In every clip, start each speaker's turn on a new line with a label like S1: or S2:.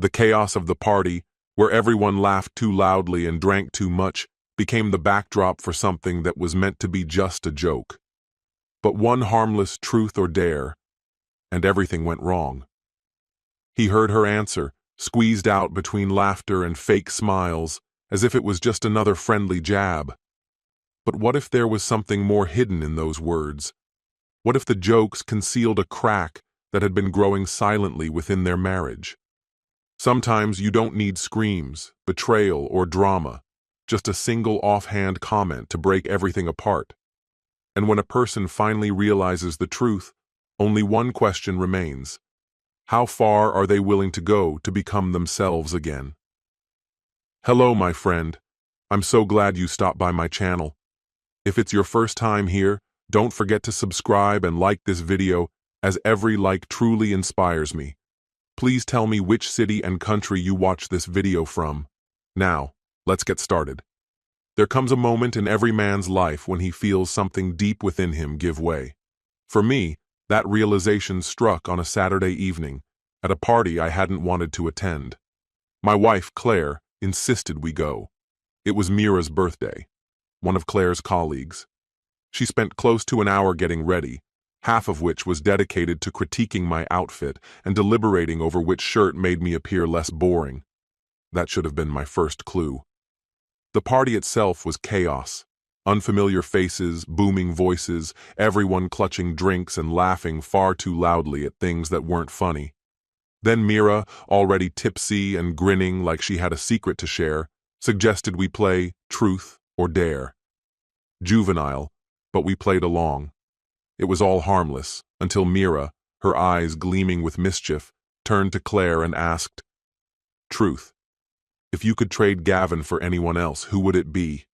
S1: The chaos of the party, where everyone laughed too loudly and drank too much, became the backdrop for something that was meant to be just a joke. But one harmless truth or dare, and everything went wrong. He heard her answer, squeezed out between laughter and fake smiles, as if it was just another friendly jab. But what if there was something more hidden in those words? What if the jokes concealed a crack that had been growing silently within their marriage? Sometimes you don't need screams, betrayal, or drama, just a single offhand comment to break everything apart. And when a person finally realizes the truth, only one question remains. How far are they willing to go to become themselves again? Hello, my friend. I'm so glad you stopped by my channel. If it's your first time here, don't forget to subscribe and like this video, as every like truly inspires me. Please tell me which city and country you watch this video from. Now, let's get started. There comes a moment in every man's life when he feels something deep within him give way. For me, that realization struck on a Saturday evening, at a party I hadn't wanted to attend. My wife, Claire, insisted we go. It was Mira's birthday, one of Claire's colleagues. She spent close to an hour getting ready, half of which was dedicated to critiquing my outfit and deliberating over which shirt made me appear less boring. That should have been my first clue. The party itself was chaos. Unfamiliar faces, booming voices, everyone clutching drinks and laughing far too loudly at things that weren't funny. Then Mira, already tipsy and grinning like she had a secret to share, suggested we play truth or dare. Juvenile, but we played along. It was all harmless, until Mira, her eyes gleaming with mischief, turned to Claire and asked, "Truth, if you could trade Gavin for anyone else, who would it be?"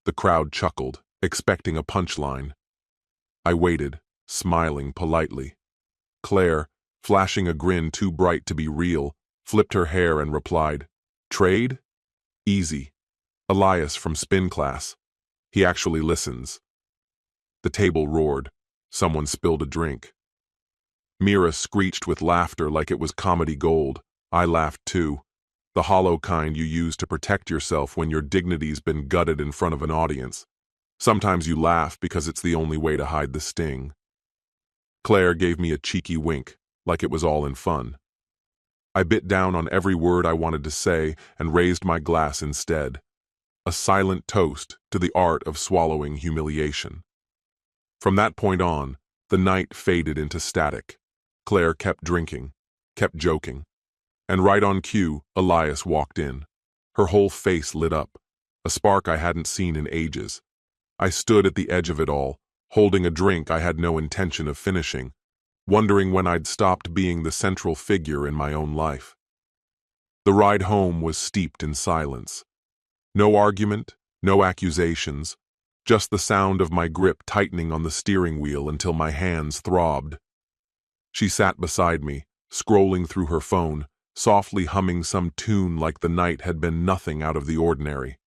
S1: The crowd chuckled, expecting a punchline. I waited, smiling politely. Claire, flashing a grin too bright to be real, flipped her hair and replied, "Trade? Easy. Elias from spin class. He actually listens." The table roared. Someone spilled a drink. Mira screeched with laughter like it was comedy gold. I laughed too. The hollow kind you use to protect yourself when your dignity's been gutted in front of an audience. Sometimes you laugh because it's the only way to hide the sting. Claire gave me a cheeky wink, like it was all in fun. I bit down on every word I wanted to say and raised my glass instead. A silent toast to the art of swallowing humiliation. From that point on, the night faded into static. Claire kept drinking, kept joking. And right on cue, Elias walked in. Her whole face lit up, a spark I hadn't seen in ages. I stood at the edge of it all, holding a drink I had no intention of finishing, wondering when I'd stopped being the central figure in my own life. The ride home was steeped in silence. No argument, no accusations, just the sound of my grip tightening on the steering wheel until my hands throbbed. She sat beside me, scrolling through her phone, softly humming some tune like the night had been nothing out of the ordinary.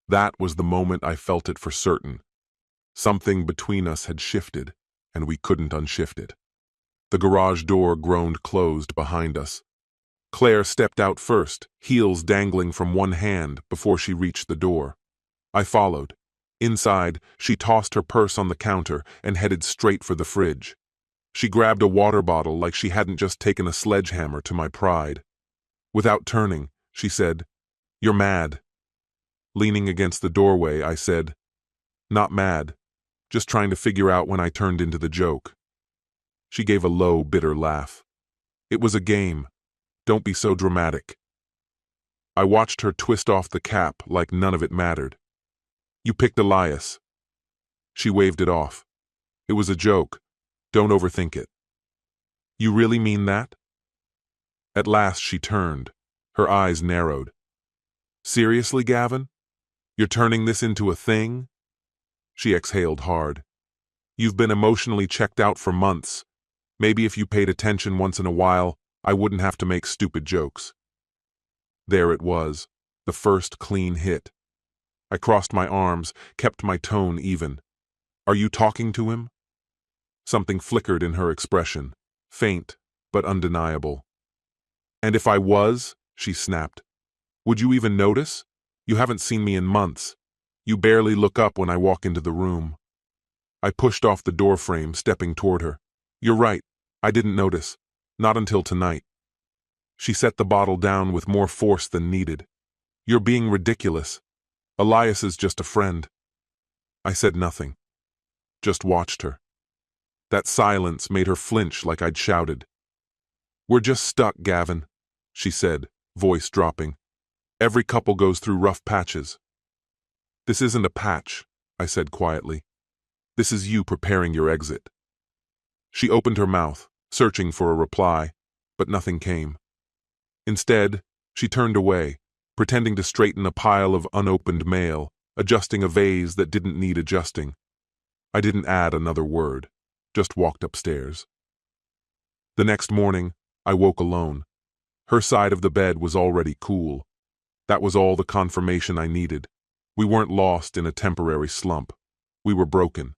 S1: That was the moment I felt it for certain. Something between us had shifted, and we couldn't unshift it. The garage door groaned closed behind us. Claire stepped out first, heels dangling from one hand before she reached the door. I followed. Inside, she tossed her purse on the counter and headed straight for the fridge. She grabbed a water bottle like she hadn't just taken a sledgehammer to my pride. Without turning, she said, "You're mad." Leaning against the doorway, I said, "Not mad, just trying to figure out when I turned into the joke." She gave a low, bitter laugh. "It was a game. Don't be so dramatic." I watched her twist off the cap like none of it mattered. "You picked Elias." She waved it off. "It was a joke. Don't overthink it." "You really mean that?" At last she turned, her eyes narrowed. "Seriously, Gavin? You're turning this into a thing?" She exhaled hard. "You've been emotionally checked out for months. Maybe if you paid attention once in a while, I wouldn't have to make stupid jokes." There it was, the first clean hit. I crossed my arms, kept my tone even. "Are you talking to him?" Something flickered in her expression, faint but undeniable. And if I was, she snapped, would you even notice? You haven't seen me in months. You barely look up when I walk into the room. I pushed off the doorframe, stepping toward her. You're right. I didn't notice. Not until tonight. She set the bottle down with more force than needed. You're being ridiculous. Elias is just a friend. I said nothing. Just watched her. That silence made her flinch like I'd shouted. We're just stuck, Gavin, she said, voice dropping. Every couple goes through rough patches. This isn't a patch, I said quietly. This is you preparing your exit. She opened her mouth, searching for a reply, but nothing came. Instead, she turned away, pretending to straighten a pile of unopened mail, adjusting a vase that didn't need adjusting. I didn't add another word, just walked upstairs. The next morning, I woke alone. Her side of the bed was already cool. That was all the confirmation I needed. We weren't lost in a temporary slump. We were broken.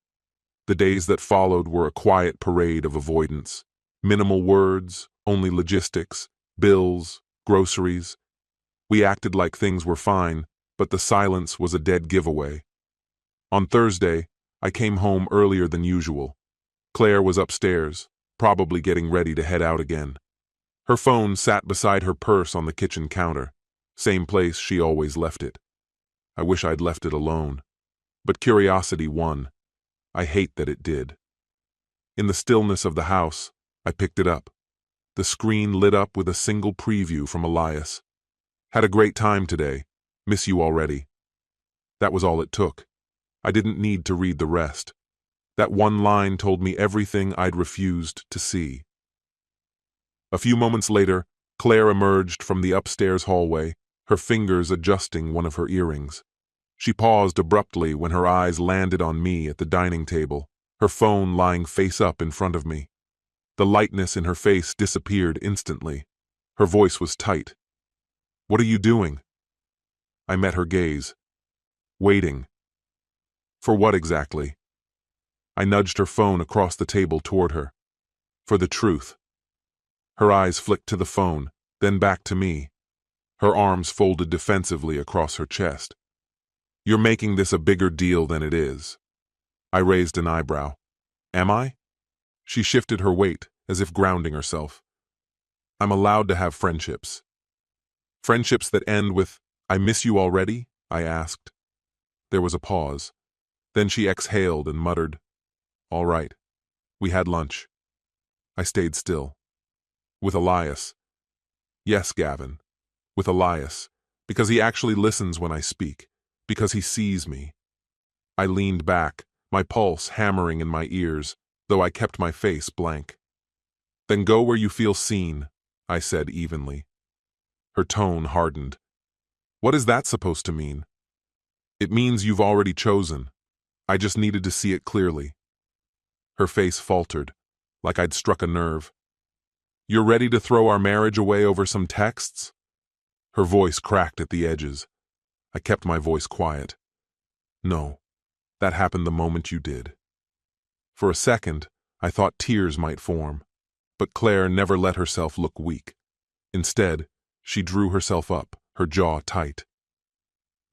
S1: The days that followed were a quiet parade of avoidance. Minimal words, only logistics, bills, groceries. We acted like things were fine, but the silence was a dead giveaway. On Thursday, I came home earlier than usual. Claire was upstairs, probably getting ready to head out again. Her phone sat beside her purse on the kitchen counter, same place she always left it. I wish I'd left it alone. But curiosity won. I hate that it did. In the stillness of the house, I picked it up. The screen lit up with a single preview from Elias. Had a great time today. Miss you already. That was all it took. I didn't need to read the rest. That one line told me everything I'd refused to see. A few moments later, Claire emerged from the upstairs hallway, her fingers adjusting one of her earrings. She paused abruptly when her eyes landed on me at the dining table, her phone lying face up in front of me. The lightness in her face disappeared instantly. Her voice was tight. What are you doing? I met her gaze. Waiting. For what exactly? I nudged her phone across the table toward her. For the truth. Her eyes flicked to the phone, then back to me. Her arms folded defensively across her chest. You're making this a bigger deal than it is. I raised an eyebrow. Am I? She shifted her weight, as if grounding herself. I'm allowed to have friendships. Friendships that end with, I miss you already? I asked. There was a pause. Then she exhaled and muttered, All right. We had lunch. I stayed still. With Elias. Yes, Gavin. With Elias. Because he actually listens when I speak. Because he sees me. I leaned back, my pulse hammering in my ears, though I kept my face blank. Then go where you feel seen, I said evenly. Her tone hardened. What is that supposed to mean? It means you've already chosen. I just needed to see it clearly. Her face faltered, like I'd struck a nerve. You're ready to throw our marriage away over some texts? Her voice cracked at the edges. I kept my voice quiet. No, that happened the moment you did. For a second, I thought tears might form, but Claire never let herself look weak. Instead, she drew herself up, her jaw tight.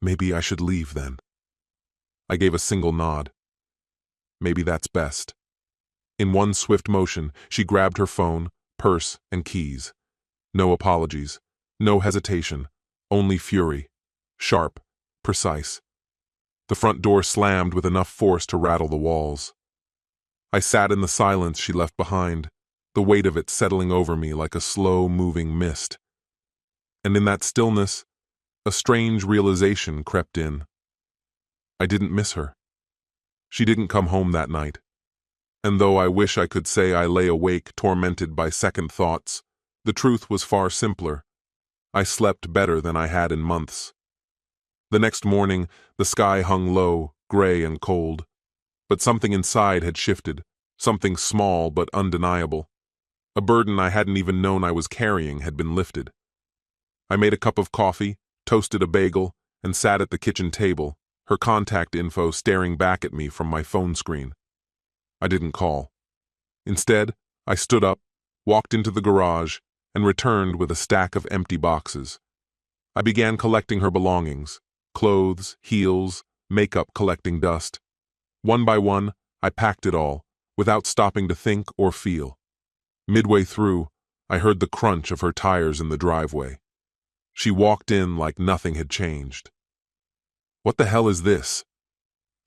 S1: Maybe I should leave then. I gave a single nod. Maybe that's best. In one swift motion, she grabbed her phone, purse, and keys. No apologies, no hesitation, only fury. Sharp, precise. The front door slammed with enough force to rattle the walls. I sat in the silence she left behind, the weight of it settling over me like a slow-moving mist. And in that stillness, a strange realization crept in. I didn't miss her. She didn't come home that night. And though I wish I could say I lay awake, tormented by second thoughts, the truth was far simpler. I slept better than I had in months. The next morning, the sky hung low, gray and cold. But something inside had shifted, something small but undeniable. A burden I hadn't even known I was carrying had been lifted. I made a cup of coffee, toasted a bagel, and sat at the kitchen table, her contact info staring back at me from my phone screen. I didn't call. Instead, I stood up, walked into the garage, and returned with a stack of empty boxes. I began collecting her belongings, clothes, heels, makeup collecting dust. One by one, I packed it all, without stopping to think or feel. Midway through, I heard the crunch of her tires in the driveway. She walked in like nothing had changed. "What the hell is this?"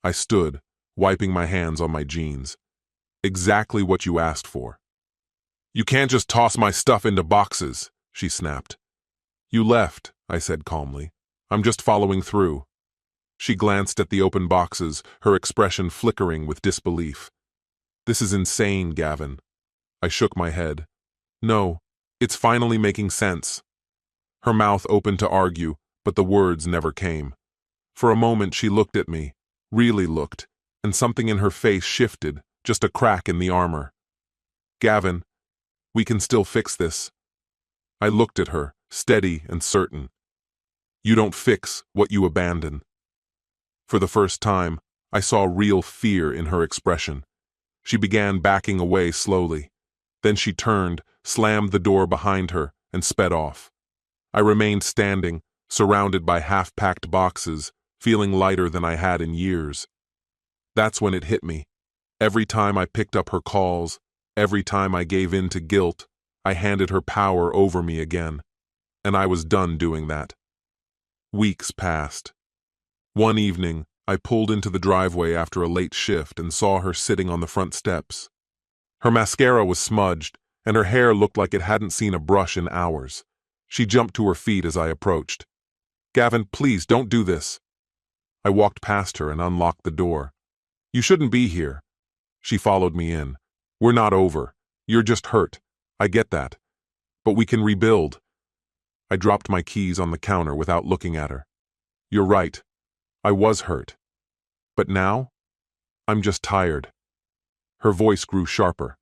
S1: I stood, wiping my hands on my jeans. "Exactly what you asked for." "You can't just toss my stuff into boxes," she snapped. "You left," I said calmly. "I'm just following through." She glanced at the open boxes, her expression flickering with disbelief. "This is insane, Gavin." I shook my head. "No, it's finally making sense." Her mouth opened to argue, but the words never came. For a moment she looked at me, really looked, and something in her face shifted, just a crack in the armor. "Gavin, we can still fix this." I looked at her, steady and certain. "You don't fix what you abandon." For the first time, I saw real fear in her expression. She began backing away slowly. Then she turned, slammed the door behind her, and sped off. I remained standing, surrounded by half-packed boxes, feeling lighter than I had in years. That's when it hit me. Every time I picked up her calls, every time I gave in to guilt, I handed her power over me again. And I was done doing that. Weeks passed. One evening, I pulled into the driveway after a late shift and saw her sitting on the front steps. Her mascara was smudged, and her hair looked like it hadn't seen a brush in hours. She jumped to her feet as I approached. "Gavin, please don't do this." I walked past her and unlocked the door. "You shouldn't be here." She followed me in. "We're not over. You're just hurt. I get that. But we can rebuild." I dropped my keys on the counter without looking at her. "You're right. I was hurt. But now, I'm just tired." Her voice grew sharper.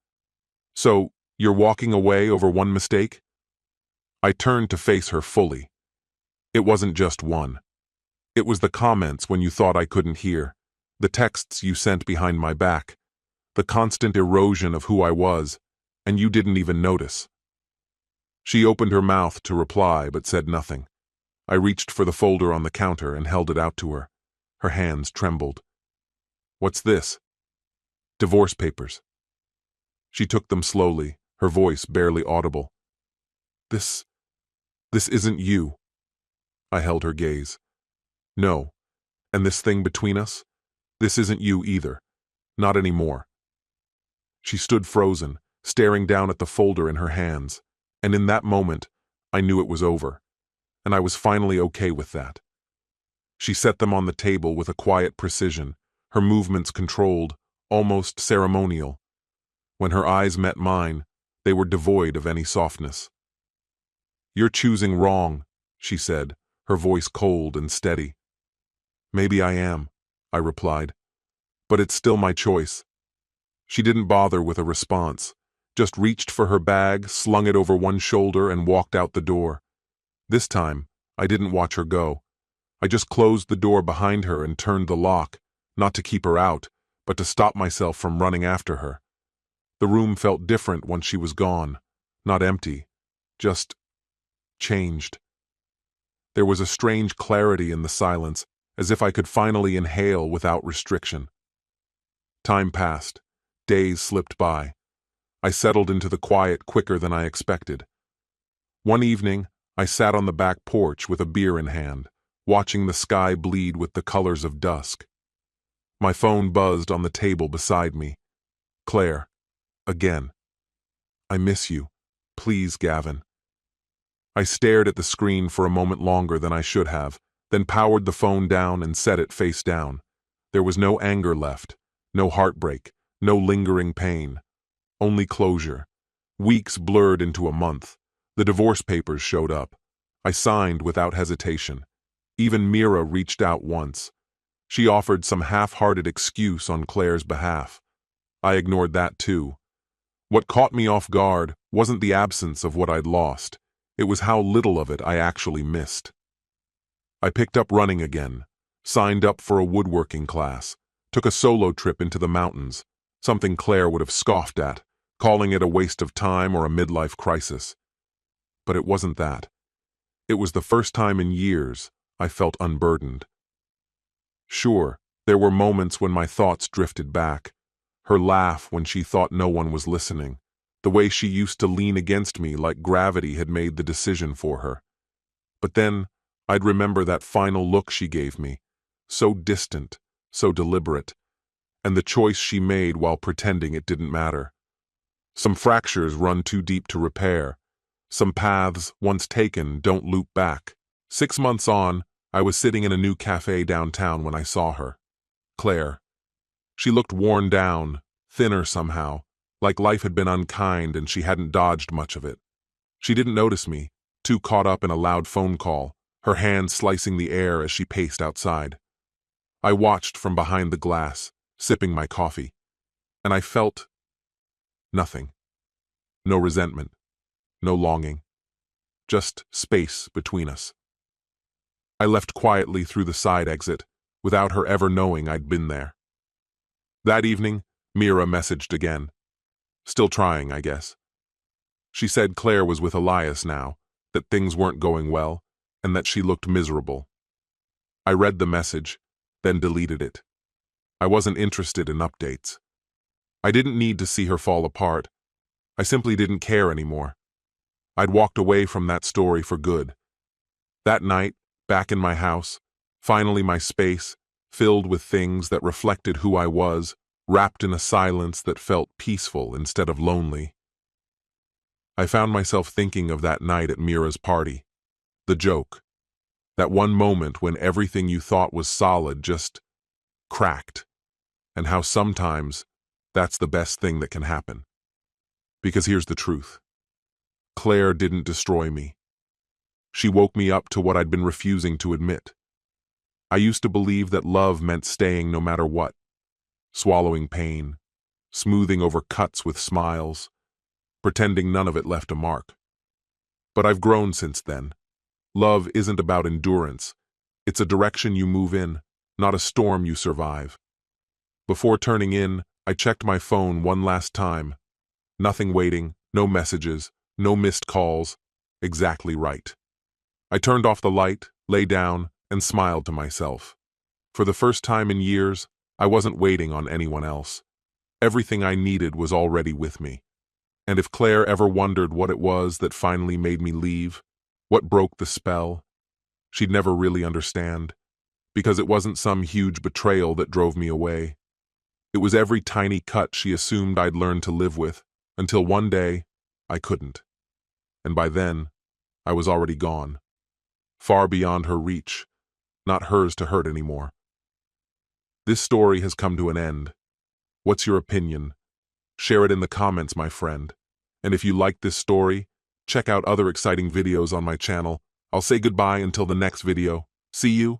S1: "So, you're walking away over one mistake?" I turned to face her fully. "It wasn't just one. It was the comments when you thought I couldn't hear, the texts you sent behind my back, the constant erosion of who I was, and you didn't even notice." She opened her mouth to reply but said nothing. I reached for the folder on the counter and held it out to her. Her hands trembled. "What's this?" "Divorce papers." She took them slowly, her voice barely audible. This isn't you." I held her gaze. "No. And this thing between us? This isn't you either. Not anymore." She stood frozen, staring down at the folder in her hands, and in that moment, I knew it was over, and I was finally okay with that. She set them on the table with a quiet precision, her movements controlled, almost ceremonial. When her eyes met mine, they were devoid of any softness. "You're choosing wrong," she said, her voice cold and steady. "Maybe I am," I replied, "but it's still my choice." She didn't bother with a response, just reached for her bag, slung it over one shoulder, and walked out the door. This time, I didn't watch her go. I just closed the door behind her and turned the lock, not to keep her out, but to stop myself from running after her. The room felt different once she was gone, not empty, just changed. There was a strange clarity in the silence, as if I could finally inhale without restriction. Time passed. Days slipped by. I settled into the quiet quicker than I expected. One evening, I sat on the back porch with a beer in hand, watching the sky bleed with the colors of dusk. My phone buzzed on the table beside me. Claire. Again. "I miss you. Please, Gavin." I stared at the screen for a moment longer than I should have, then powered the phone down and set it face down. There was no anger left, no heartbreak, no lingering pain. Only closure. Weeks blurred into a month. The divorce papers showed up. I signed without hesitation. Even Mira reached out once. She offered some half-hearted excuse on Claire's behalf. I ignored that too. What caught me off guard wasn't the absence of what I'd lost. It was how little of it I actually missed. I picked up running again, signed up for a woodworking class, took a solo trip into the mountains, something Claire would have scoffed at, calling it a waste of time or a midlife crisis. but it wasn't that. It was the first time in years I felt unburdened. Sure, there were moments when my thoughts drifted back. Her laugh when she thought no one was listening. The way she used to lean against me like gravity had made the decision for her. But then, I'd remember that final look she gave me, so distant, so deliberate, and the choice she made while pretending it didn't matter. Some fractures run too deep to repair. Some paths, once taken, don't loop back. 6 months on, I was sitting in a new cafe downtown when I saw her. Claire. She looked worn down, thinner somehow, like life had been unkind and she hadn't dodged much of it. She didn't notice me, too caught up in a loud phone call, her hand slicing the air as she paced outside. I watched from behind the glass, sipping my coffee, and I felt nothing. No resentment, no longing, just space between us. I left quietly through the side exit, without her ever knowing I'd been there. That evening, Mira messaged again. Still trying, I guess. She said Claire was with Elias now, that things weren't going well, and that she looked miserable. I read the message, then deleted it. I wasn't interested in updates. I didn't need to see her fall apart. I simply didn't care anymore. I'd walked away from that story for good. That night, back in my house, finally my space, filled with things that reflected who I was, wrapped in a silence that felt peaceful instead of lonely. I found myself thinking of that night at Mira's party. The joke. That one moment when everything you thought was solid just cracked. And how sometimes that's the best thing that can happen. Because here's the truth. Claire didn't destroy me. She woke me up to what I'd been refusing to admit. I used to believe that love meant staying no matter what, swallowing pain, smoothing over cuts with smiles, pretending none of it left a mark. But I've grown since then. Love isn't about endurance. It's a direction you move in, not a storm you survive. Before turning in, I checked my phone one last time. Nothing waiting, no messages, no missed calls. Exactly right. I turned off the light, lay down, and smiled to myself. For the first time in years, I wasn't waiting on anyone else. Everything I needed was already with me. And if Claire ever wondered what it was that finally made me leave, what broke the spell, she'd never really understand, because it wasn't some huge betrayal that drove me away. It was every tiny cut she assumed I'd learn to live with, until one day, I couldn't. And by then, I was already gone. Far beyond her reach, not hers to hurt anymore. This story has come to an end. What's your opinion? Share it in the comments, my friend. And if you liked this story, check out other exciting videos on my channel. I'll say goodbye until the next video. See you.